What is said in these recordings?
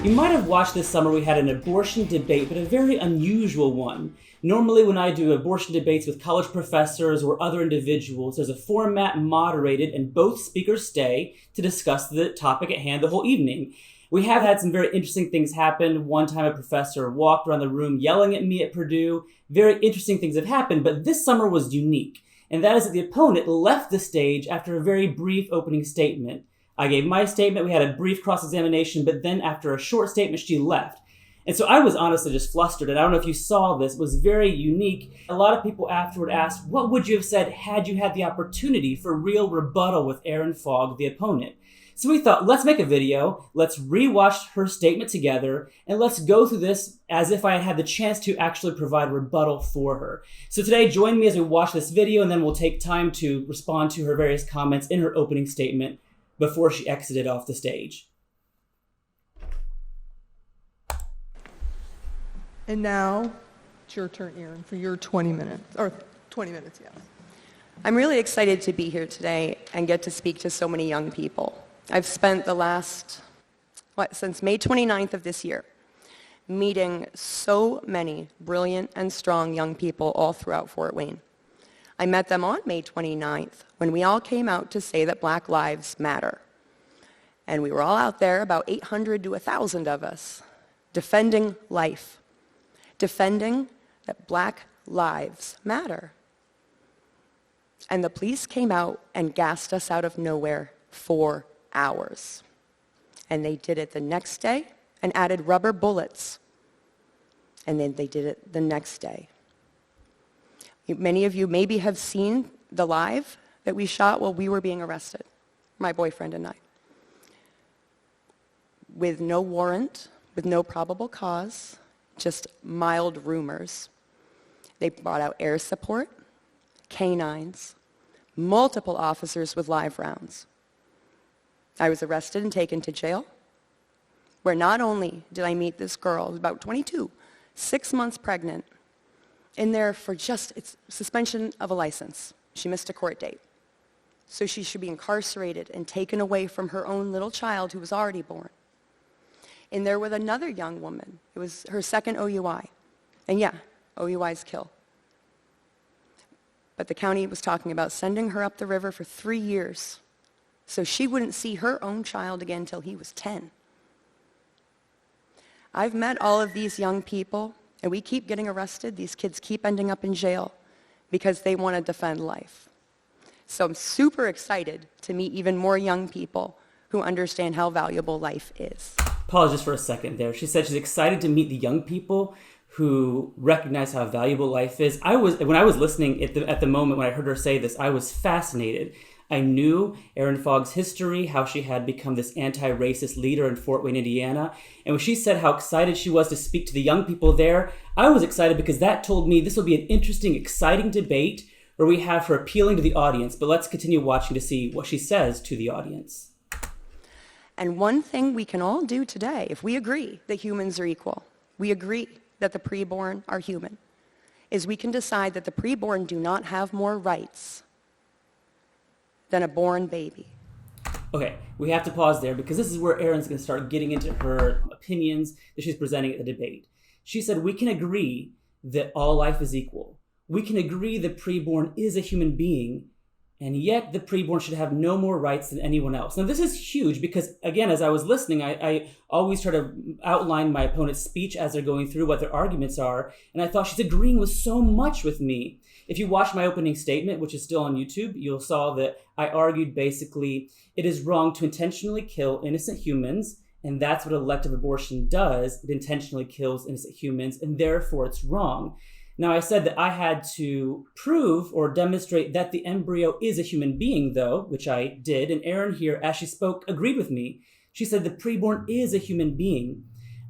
You might have watched this summer we had an abortion debate, but a very unusual one. Normally when I do abortion debates with college professors or other individuals, there's a format moderated and both speakers stay to discuss the topic at hand the whole evening. We have had some very interesting things happen. One time a professor walked around the room yelling at me at Purdue. Very interesting things have happened, but this summer was unique. And that is that the opponent left the stage after a very brief opening statement. I gave my statement, we had a brief cross-examination, but then after a short statement, she left. And so I was honestly just flustered, and I don't know if you saw this, it was very unique. A lot of people afterward asked, what would you have said had you had the opportunity for real rebuttal with Erin Fogg, the opponent? So we thought, let's make a video, let's rewatch her statement together, and let's go through this as if I had had the chance to actually provide rebuttal for her. So today, join me as we watch this video, and then we'll take time to respond to her various comments in her opening statement before she exited off the stage. And now, it's your turn, Erin, for your 20 minutes, or 20 minutes, yes. I'm really excited to be here today and get to speak to so many young people. I've spent the last, since May 29th of this year, meeting so many brilliant and strong young people all throughout Fort Wayne. I met them on May 29th when we all came out to say that Black lives matter. And we were all out there, about 800 to 1,000 of us, defending life, defending that Black lives matter. And the police came out and gassed us out of nowhere for hours. And they did it the next day and added rubber bullets. And then they did it the next day. Many of you maybe have seen the live that we shot while we were being arrested, my boyfriend and I. With no warrant, with no probable cause, just mild rumors. They brought out air support, canines, multiple officers with live rounds. I was arrested and taken to jail, where not only did I meet this girl, about 22, 6 months pregnant, in there for just its suspension of a license. She missed a court date. So she should be incarcerated and taken away from her own little child who was already born. In there with another young woman. It was her second OUI. And yeah, OUIs kill. But the county was talking about sending her up the river for 3 years so she wouldn't see her own child again until he was 10. I've met all of these young people, and we keep getting arrested. These kids keep ending up in jail because they want to defend life. So I'm super excited to meet even more young people who understand how valuable life is. Pause just for a second there. She said she's excited to meet the young people who recognize how valuable life is. When I was listening at the moment when I heard her say this, I was fascinated. I knew Erin Fogg's history, how she had become this anti-racist leader in Fort Wayne, Indiana. And when she said how excited she was to speak to the young people there, I was excited because that told me this will be an interesting, exciting debate where we have her appealing to the audience. But let's continue watching to see what she says to the audience. And one thing we can all do today, if we agree that humans are equal, we agree that the preborn are human, is we can decide that the preborn do not have more rights than a born baby. Okay, we have to pause there because this is where Erin's going to start getting into her opinions that she's presenting at the debate. She said we can agree that all life is equal. We can agree the preborn is a human being, and yet the preborn should have no more rights than anyone else. Now this is huge because, again, as I was listening, I always try to outline my opponent's speech as they're going through what their arguments are, and I thought she's agreeing with so much with me. If you watch my opening statement, which is still on YouTube, you'll saw that I argued basically it is wrong to intentionally kill innocent humans, and that's what elective abortion does. It intentionally kills innocent humans, and therefore it's wrong. Now, I said that I had to prove or demonstrate that the embryo is a human being, though, which I did, and Erin here, as she spoke, agreed with me. She said the preborn is a human being.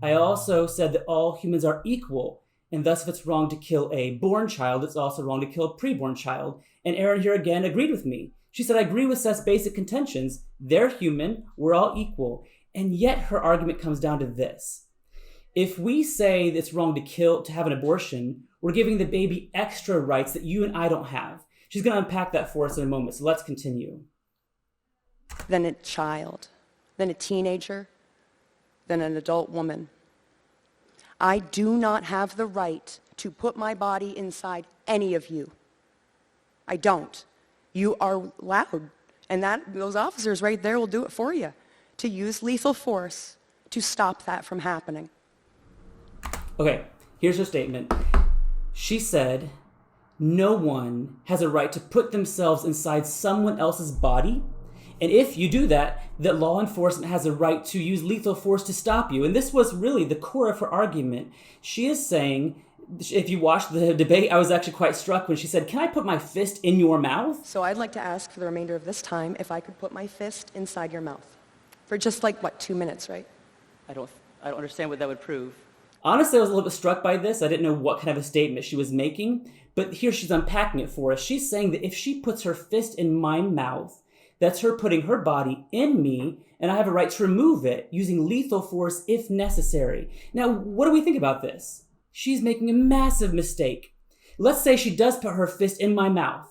I also said that all humans are equal, and thus if it's wrong to kill a born child, it's also wrong to kill a preborn child. And Erin here again agreed with me. She said, I agree with Seth's basic contentions. They're human, we're all equal. And yet her argument comes down to this. If we say that it's wrong to have an abortion, we're giving the baby extra rights that you and I don't have. She's going to unpack that for us in a moment, so let's continue. Than a child, than a teenager, than an adult woman. I do not have the right to put my body inside any of you. I don't. You are loud, and those officers right there will do it for you, to use lethal force to stop that from happening. Okay, here's her statement. She said, no one has a right to put themselves inside someone else's body. And if you do that, that law enforcement has a right to use lethal force to stop you. And this was really the core of her argument. She is saying, if you watched the debate, I was actually quite struck when she said, can I put my fist in your mouth? So I'd like to ask for the remainder of this time if I could put my fist inside your mouth. For just like, 2 minutes, right? I don't understand what that would prove. Honestly, I was a little bit struck by this. I didn't know what kind of a statement she was making, but here she's unpacking it for us. She's saying that if she puts her fist in my mouth, that's her putting her body in me, and I have a right to remove it using lethal force if necessary. Now, what do we think about this? She's making a massive mistake. Let's say she does put her fist in my mouth.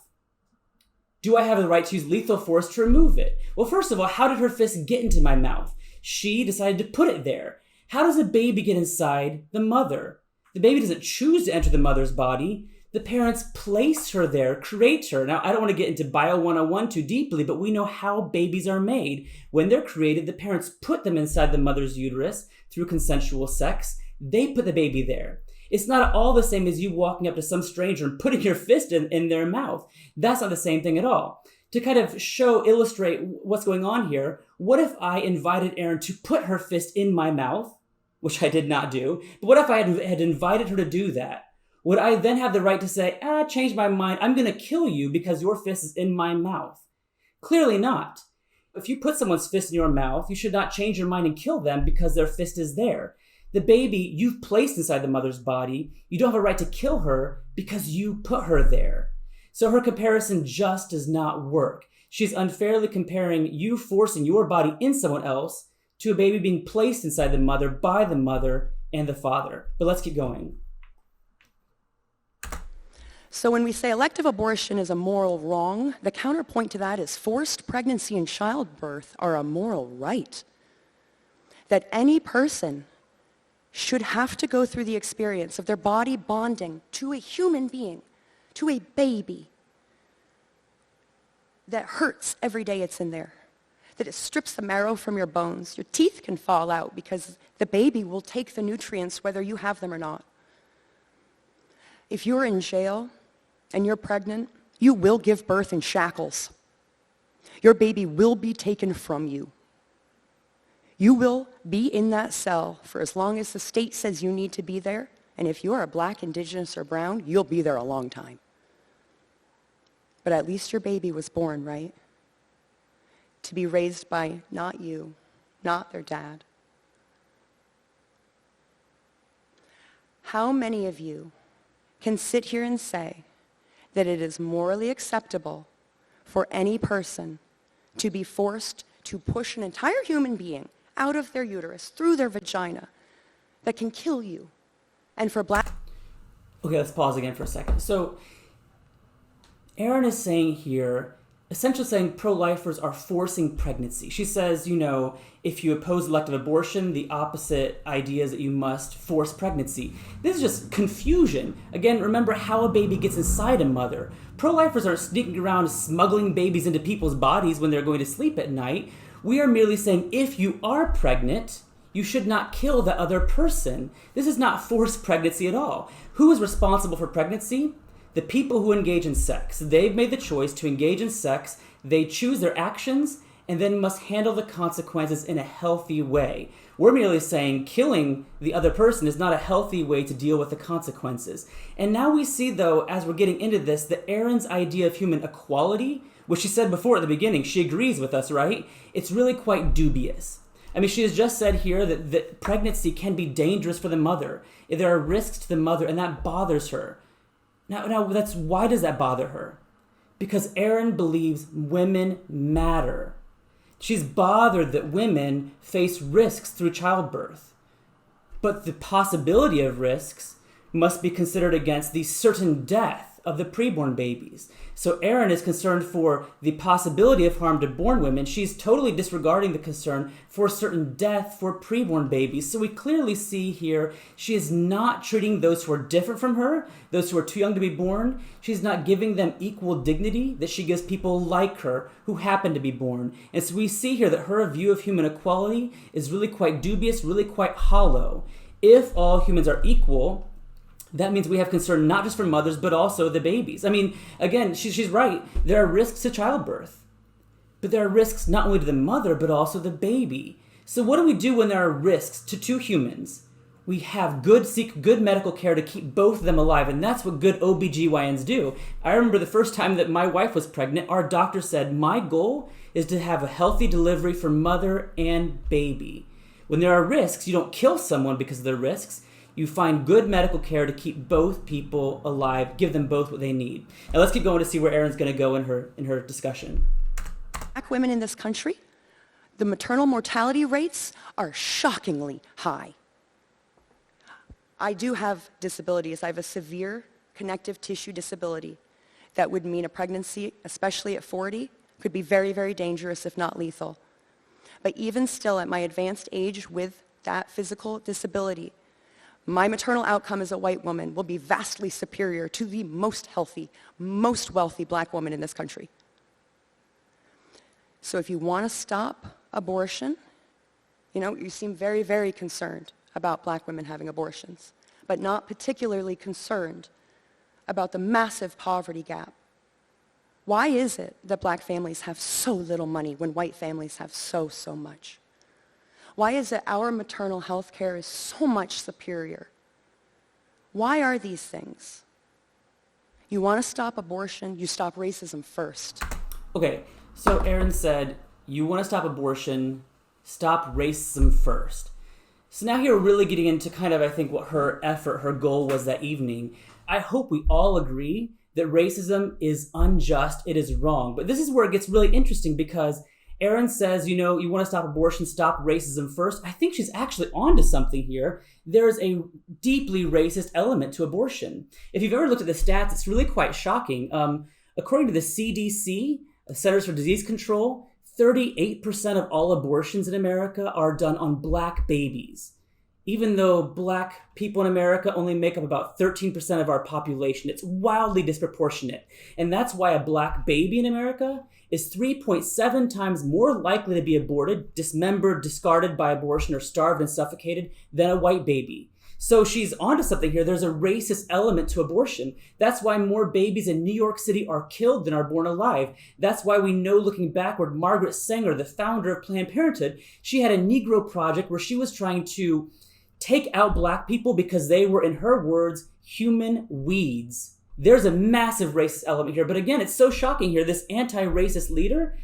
Do I have the right to use lethal force to remove it? Well, first of all, how did her fist get into my mouth? She decided to put it there. How does a baby get inside the mother? The baby doesn't choose to enter the mother's body. The parents place her there, create her. Now, I don't want to get into Bio 101 too deeply, but we know how babies are made. When they're created, the parents put them inside the mother's uterus through consensual sex. They put the baby there. It's not at all the same as you walking up to some stranger and putting your fist in their mouth. That's not the same thing at all. To kind of illustrate what's going on here, what if I invited Erin to put her fist in my mouth, which I did not do, but what if I had invited her to do that? Would I then have the right to say, change my mind, I'm going to kill you because your fist is in my mouth? Clearly not. If you put someone's fist in your mouth, you should not change your mind and kill them because their fist is there. The baby you've placed inside the mother's body, you don't have a right to kill her because you put her there. So her comparison just does not work. She's unfairly comparing you forcing your body in someone else to a baby being placed inside the mother by the mother and the father. But let's keep going. So when we say elective abortion is a moral wrong, the counterpoint to that is forced pregnancy and childbirth are a moral right. That any person should have to go through the experience of their body bonding to a human being, to a baby, that hurts every day it's in there, that it strips the marrow from your bones. Your teeth can fall out because the baby will take the nutrients whether you have them or not. If you're in jail and you're pregnant, you will give birth in shackles. Your baby will be taken from you. You will be in that cell for as long as the state says you need to be there. And if you are Black, Indigenous, or brown, you'll be there a long time. But at least your baby was born, right? To be raised by not you, not their dad. How many of you can sit here and say that it is morally acceptable for any person to be forced to push an entire human being out of their uterus, through their vagina, that can kill you? And for Black... Okay, let's pause again for a second. So, Erin is saying here, essentially saying pro-lifers are forcing pregnancy. She says, if you oppose elective abortion, the opposite idea is that you must force pregnancy. This is just confusion. Again, remember how a baby gets inside a mother. Pro-lifers are sneaking around smuggling babies into people's bodies when they're going to sleep at night. We are merely saying if you are pregnant, you should not kill the other person. This is not forced pregnancy at all. Who is responsible for pregnancy? The people who engage in sex. They've made the choice to engage in sex. They choose their actions and then must handle the consequences in a healthy way. We're merely saying killing the other person is not a healthy way to deal with the consequences. And now we see, though, as we're getting into this, that Erin's idea of human equality, which she said before at the beginning, she agrees with us, right? It's really quite dubious. I mean, she has just said here that pregnancy can be dangerous for the mother. There are risks to the mother, and that bothers her. Now, why does that bother her? Because Erin believes women matter. She's bothered that women face risks through childbirth. But the possibility of risks must be considered against the certain death death of the preborn babies. So Erin is concerned for the possibility of harm to born women. She's totally disregarding the concern for certain death for preborn babies. So we clearly see here she is not treating those who are different from her, those who are too young to be born. She's not giving them equal dignity that she gives people like her who happen to be born. And so we see here that her view of human equality is really quite dubious, really quite hollow. If all humans are equal, that means we have concern not just for mothers, but also the babies. I mean, again, she's right. There are risks to childbirth, but there are risks not only to the mother, but also the baby. So what do we do when there are risks to two humans? We seek good medical care to keep both of them alive, and that's what good OBGYNs do. I remember the first time that my wife was pregnant, our doctor said, my goal is to have a healthy delivery for mother and baby. When there are risks, you don't kill someone because of the risks. You find good medical care to keep both people alive, give them both what they need. Now let's keep going to see where Erin's going to go in her discussion. Black women in this country, the maternal mortality rates are shockingly high. I do have disabilities. I have a severe connective tissue disability that would mean a pregnancy, especially at 40, could be very, very dangerous, if not lethal. But even still, at my advanced age with that physical disability, my maternal outcome as a white woman will be vastly superior to the most healthy, most wealthy black woman in this country. So if you want to stop abortion, you seem very, very concerned about black women having abortions, but not particularly concerned about the massive poverty gap. Why is it that black families have so little money when white families have so much? Why is it our maternal health care is so much superior? Why are these things? You want to stop abortion, you stop racism first. Okay, so Erin said, you want to stop abortion, stop racism first. So now here we're really getting into kind of, I think, what her goal was that evening. I hope we all agree that racism is unjust, it is wrong. But this is where it gets really interesting because Erin says, you want to stop abortion, stop racism first. I think she's actually onto something here. There's a deeply racist element to abortion. If you've ever looked at the stats, it's really quite shocking. According to the CDC, Centers for Disease Control, 38% of all abortions in America are done on black babies. Even though black people in America only make up about 13% of our population, it's wildly disproportionate. And that's why a black baby in America is 3.7 times more likely to be aborted, dismembered, discarded by abortion, or starved and suffocated than a white baby. So she's onto something here. There's a racist element to abortion. That's why more babies in New York City are killed than are born alive. That's why we know, looking backward, Margaret Sanger, the founder of Planned Parenthood, she had a Negro project where she was trying to take out black people because they were, in her words, human weeds. There's a massive racist element here. But again, it's so shocking here. This anti-racist leader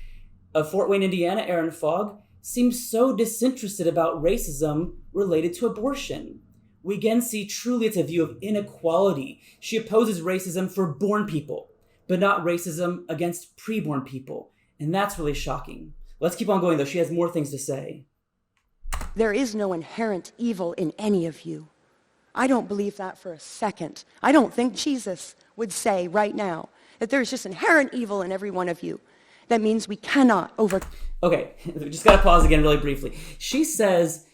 of Fort Wayne, Indiana, Erin Fogg, seems so disinterested about racism related to abortion. We again see truly it's a view of inequality. She opposes racism for born people, but not racism against preborn people. And that's really shocking. Let's keep on going, though. She has more things to say. There is no inherent evil in any of you. I don't believe that for a second. I don't think Jesus would say right now that there's just inherent evil in every one of you. That means we cannot Okay, we just got to pause again really briefly. She says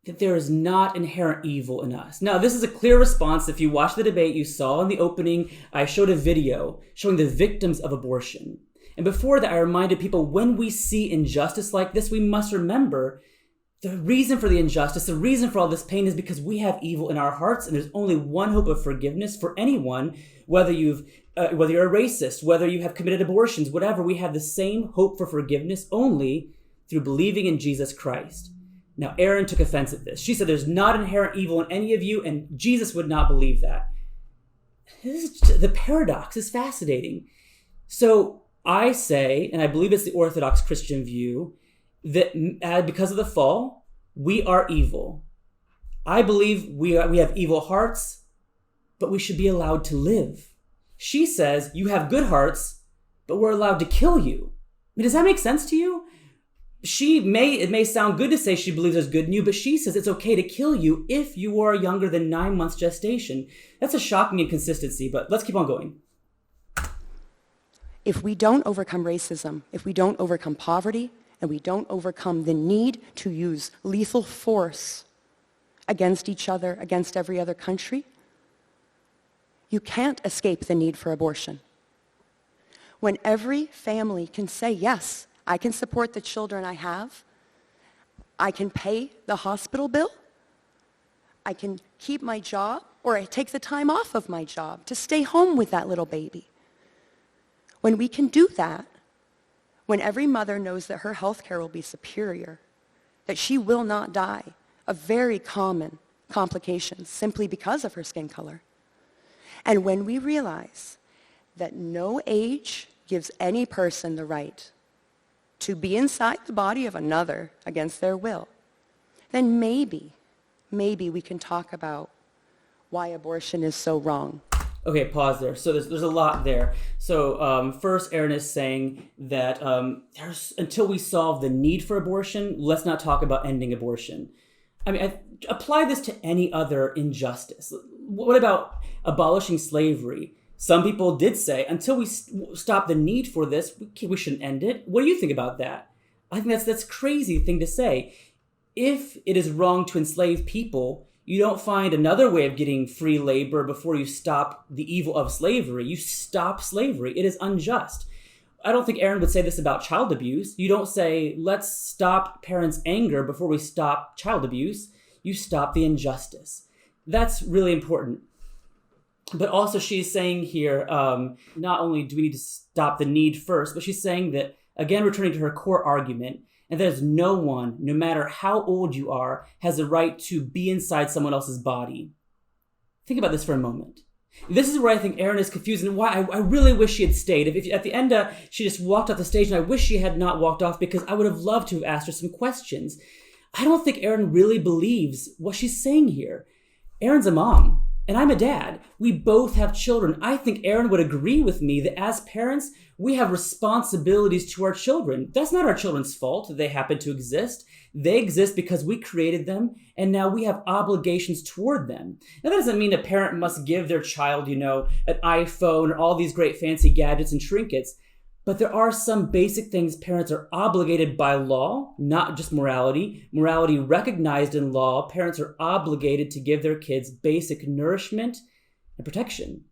that there is not inherent evil in us. Now, this is a clear response. If you watch the debate, you saw in the opening, I showed a video showing the victims of abortion. And before that, I reminded people, when we see injustice like this, we must remember the reason for the injustice, the reason for all this pain is because we have evil in our hearts, and there's only one hope of forgiveness for anyone, whether you're a racist, whether you have committed abortions, whatever. We have the same hope for forgiveness only through believing in Jesus Christ. Now, Erin took offense at this. She said there's not inherent evil in any of you, and Jesus would not believe that. The paradox is fascinating. So I say, and I believe it's the Orthodox Christian view, that because of the fall, we are evil. I believe we have evil hearts, but we should be allowed to live. She says you have good hearts, but we're allowed to kill you. I mean, does that make sense to you? It may sound good to say she believes there's good in you, but she says it's okay to kill you if you are younger than 9 months gestation. That's a shocking inconsistency, but let's keep on going. If we don't overcome racism, if we don't overcome poverty, and we don't overcome the need to use lethal force against each other, against every other country, you can't escape the need for abortion. When every family can say, yes, I can support the children I have, I can pay the hospital bill, I can keep my job, or I take the time off of my job to stay home with that little baby. When we can do that, when every mother knows that her health care will be superior, that she will not die of very common complications simply because of her skin color, and when we realize that no age gives any person the right to be inside the body of another against their will, then maybe we can talk about why abortion is so wrong. Okay, pause there. So there's a lot there. So first, Erin is saying that until we solve the need for abortion, let's not talk about ending abortion. I mean, apply this to any other injustice. What about abolishing slavery? Some people did say, until we stop the need for this, we shouldn't end it. What do you think about that? I think that's a crazy thing to say. If it is wrong to enslave people, you don't find another way of getting free labor before you stop the evil of slavery. You stop slavery. It is unjust. I don't think Erin would say this about child abuse. You don't say, let's stop parents' anger before we stop child abuse. You stop the injustice. That's really important. But also she's saying here, not only do we need to stop the need first, but she's saying that, again, returning to her core argument, and there's no one, no matter how old you are, has the right to be inside someone else's body. Think about this for a moment. This is where I think Erin is confused and why I really wish she had stayed. If at the end she just walked off the stage, and I wish she had not walked off because I would have loved to have asked her some questions. I don't think Erin really believes what she's saying here. Erin's a mom. And I'm a dad. We both have children. I think Erin would agree with me that as parents, we have responsibilities to our children. That's not our children's fault that they happen to exist. They exist because we created them, and now we have obligations toward them. Now, that doesn't mean a parent must give their child, an iPhone or all these great fancy gadgets and trinkets. But there are some basic things parents are obligated by law, not just morality. Morality recognized in law, parents are obligated to give their kids basic nourishment and protection.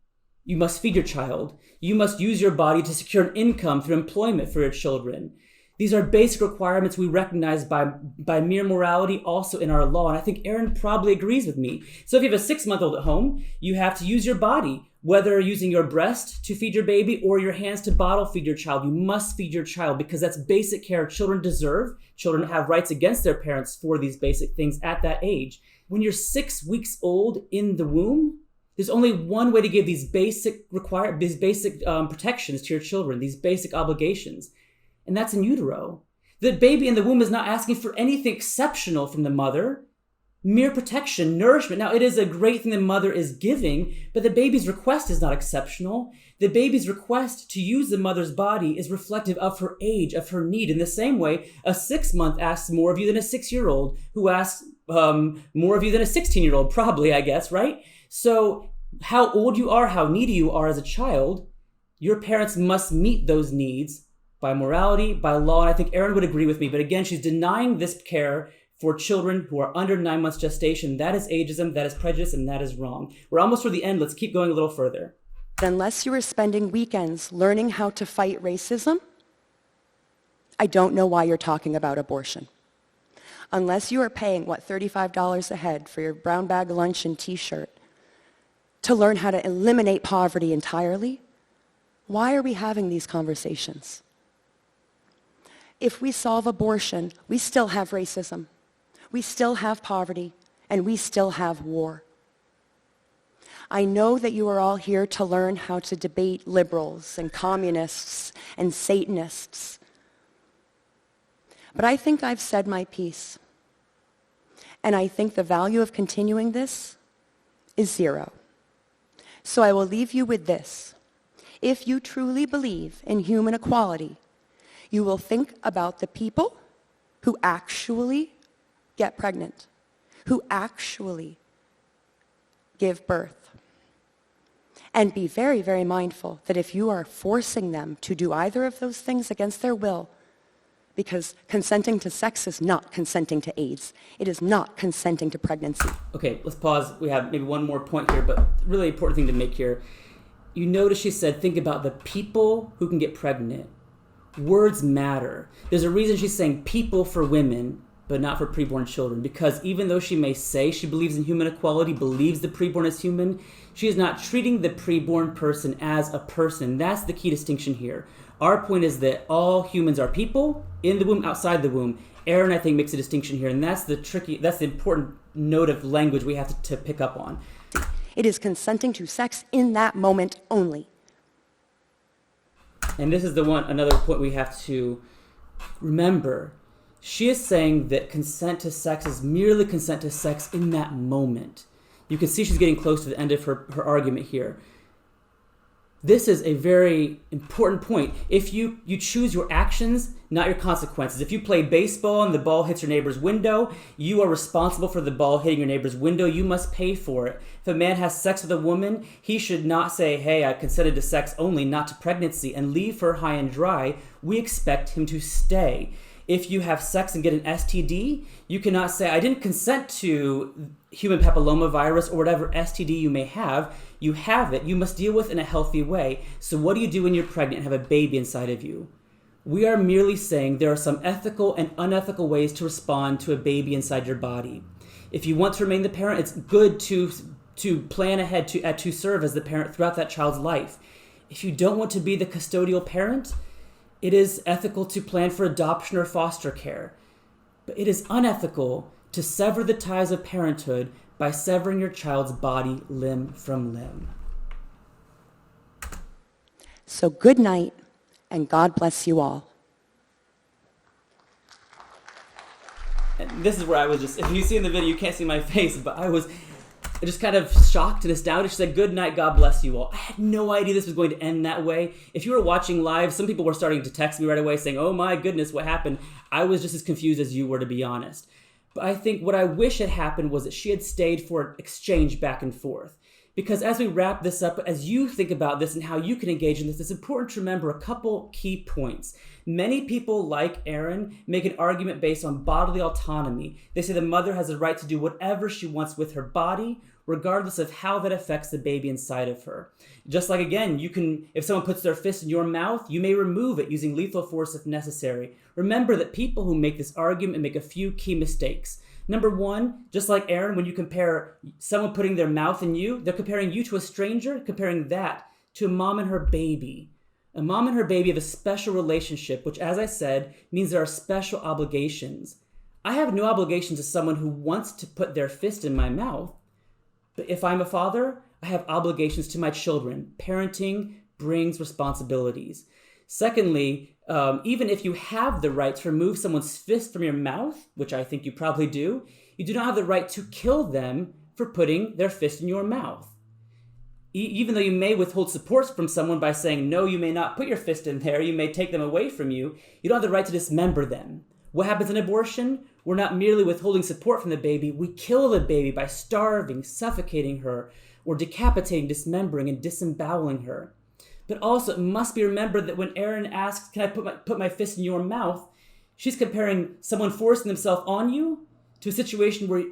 You must feed your child. You must use your body to secure an income through employment for your children. These are basic requirements we recognize by mere morality also in our law. And I think Erin probably agrees with me. So if you have a 6-month-old at home, you have to use your body, whether using your breast to feed your baby or your hands to bottle feed your child. You must feed your child because that's basic care children deserve. Children have rights against their parents for these basic things at that age. When you're 6 weeks old in the womb, there's only one way to give these basic protections to your children, these basic obligations. And that's in utero. The baby in the womb is not asking for anything exceptional from the mother. Mere protection, nourishment. Now, it is a great thing the mother is giving, but the baby's request is not exceptional. The baby's request to use the mother's body is reflective of her age, of her need. In the same way, a 6-month asks more of you than a 6-year-old, who asks more of you than a 16-year-old, probably, I guess, right? So how old you are, how needy you are as a child, your parents must meet those needs by morality, by law, and I think Erin would agree with me. But again, she's denying this care for children who are under 9 months gestation. That is ageism, that is prejudice, and that is wrong. We're almost for the end. Let's keep going a little further. Unless you are spending weekends learning how to fight racism, I don't know why you're talking about abortion. Unless you are paying, $35 a head for your brown bag lunch and t-shirt to learn how to eliminate poverty entirely, why are we having these conversations? If we solve abortion, we still have racism, we still have poverty, and we still have war. I know that you are all here to learn how to debate liberals and communists and Satanists. But I think I've said my piece. And I think the value of continuing this is 0. So I will leave you with this. If you truly believe in human equality, you will think about the people who actually get pregnant, who actually give birth. And be very, very mindful that if you are forcing them to do either of those things against their will, because consenting to sex is not consenting to AIDS. It is not consenting to pregnancy. Okay, let's pause. We have maybe one more point here, but really important thing to make here. You notice she said, think about the people who can get pregnant. Words matter. There's a reason she's saying people for women, but not for preborn children, because even though she may say she believes in human equality, believes the preborn is human, she is not treating the preborn person as a person. That's the key distinction here. Our point is that all humans are people, in the womb, outside the womb. Erin, I think, makes a distinction here, and that's the important note of language we have to pick up on. It is consenting to sex in that moment only. And this is another point we have to remember. She is saying that consent to sex is merely consent to sex in that moment. You can see she's getting close to the end of her argument here. This is a very important point. If you choose your actions, not your consequences. If you play baseball and the ball hits your neighbor's window, you are responsible for the ball hitting your neighbor's window. You must pay for it. If a man has sex with a woman, he should not say, hey, I consented to sex only, not to pregnancy, and leave her high and dry. We expect him to stay. If you have sex and get an STD, you cannot say, I didn't consent to human papillomavirus or whatever STD you may have. You have it. You must deal with it in a healthy way. So what do you do when you're pregnant and have a baby inside of you? We are merely saying there are some ethical and unethical ways to respond to a baby inside your body. If you want to remain the parent, it's good to plan ahead to serve as the parent throughout that child's life. If you don't want to be the custodial parent, it is ethical to plan for adoption or foster care. But it is unethical to sever the ties of parenthood by severing your child's body limb from limb. So good night, and God bless you all. And this is where I was just, if you see in the video, you can't see my face, but I was just kind of shocked and astounded. She said, good night, God bless you all. I had no idea this was going to end that way. If you were watching live, some people were starting to text me right away saying, oh my goodness, what happened? I was just as confused as you were, to be honest. But I think what I wish had happened was that she had stayed for an exchange back and forth. Because as we wrap this up, as you think about this and how you can engage in this, it's important to remember a couple key points. Many people, like Erin, make an argument based on bodily autonomy. They say the mother has the right to do whatever she wants with her body, regardless of how that affects the baby inside of her. Just like, again, if someone puts their fist in your mouth, you may remove it using lethal force if necessary. Remember that people who make this argument make a few key mistakes. Number one, just like Erin, when you compare someone putting their mouth in you, they're comparing you to a stranger, comparing that to a mom and her baby. A mom and her baby have a special relationship, which, as I said, means there are special obligations. I have no obligation to someone who wants to put their fist in my mouth. But if I'm a father, I have obligations to my children. Parenting brings responsibilities. Secondly, even if you have the right to remove someone's fist from your mouth, which I think you probably do, you do not have the right to kill them for putting their fist in your mouth. Even though you may withhold support from someone by saying, no, you may not put your fist in there, you may take them away from you, you don't have the right to dismember them. What happens in abortion? We're not merely withholding support from the baby, we kill the baby by starving, suffocating her, or decapitating, dismembering, and disemboweling her. But also, it must be remembered that when Erin asks, can I put my fist in your mouth, she's comparing someone forcing themselves on you to a situation where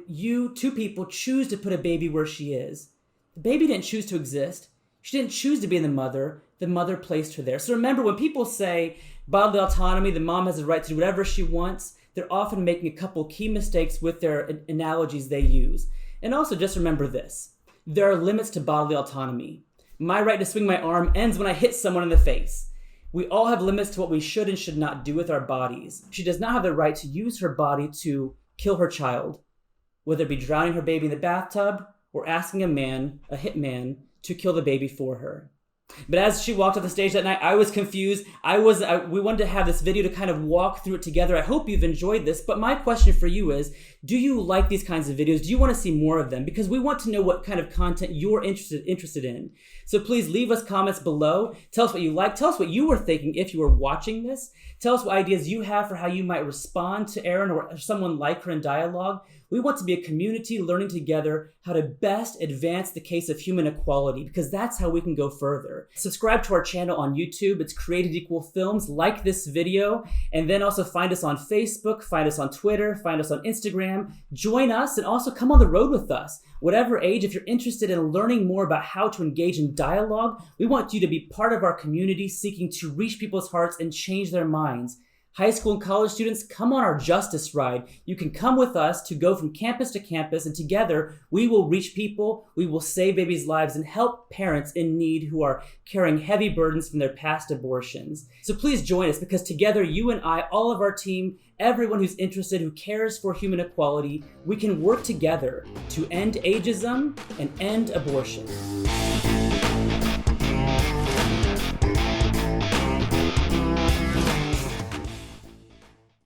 two people choose to put a baby where she is. The baby didn't choose to exist. She didn't choose to be the mother placed her there. So remember, when people say bodily autonomy, the mom has the right to do whatever she wants, they're often making a couple key mistakes with their analogies they use. And also just remember this, there are limits to bodily autonomy. My right to swing my arm ends when I hit someone in the face. We all have limits to what we should and should not do with our bodies. She does not have the right to use her body to kill her child, whether it be drowning her baby in the bathtub or asking a hitman, to kill the baby for her. But as she walked off the stage that night, I was confused. We wanted to have this video to kind of walk through it together. I hope you've enjoyed this. But my question for you is, do you like these kinds of videos? Do you want to see more of them? Because we want to know what kind of content you're interested in. So please leave us comments below. Tell us what you like. Tell us what you were thinking if you were watching this. Tell us what ideas you have for how you might respond to Erin or someone like her in dialogue. We want to be a community learning together how to best advance the case of human equality, because that's how we can go further. Subscribe to our channel on YouTube. It's Created Equal Films. Like this video, and then also find us on Facebook, find us on Twitter, find us on Instagram. Join us and also come on the road with us. Whatever age, if you're interested in learning more about how to engage in dialogue, we want you to be part of our community seeking to reach people's hearts and change their minds. High school and college students, come on our justice ride. You can come with us to go from campus to campus, and together we will reach people, we will save babies' lives, and help parents in need who are carrying heavy burdens from their past abortions. So please join us, because together, you and I, all of our team, everyone who's interested, who cares for human equality, we can work together to end ageism and end abortion.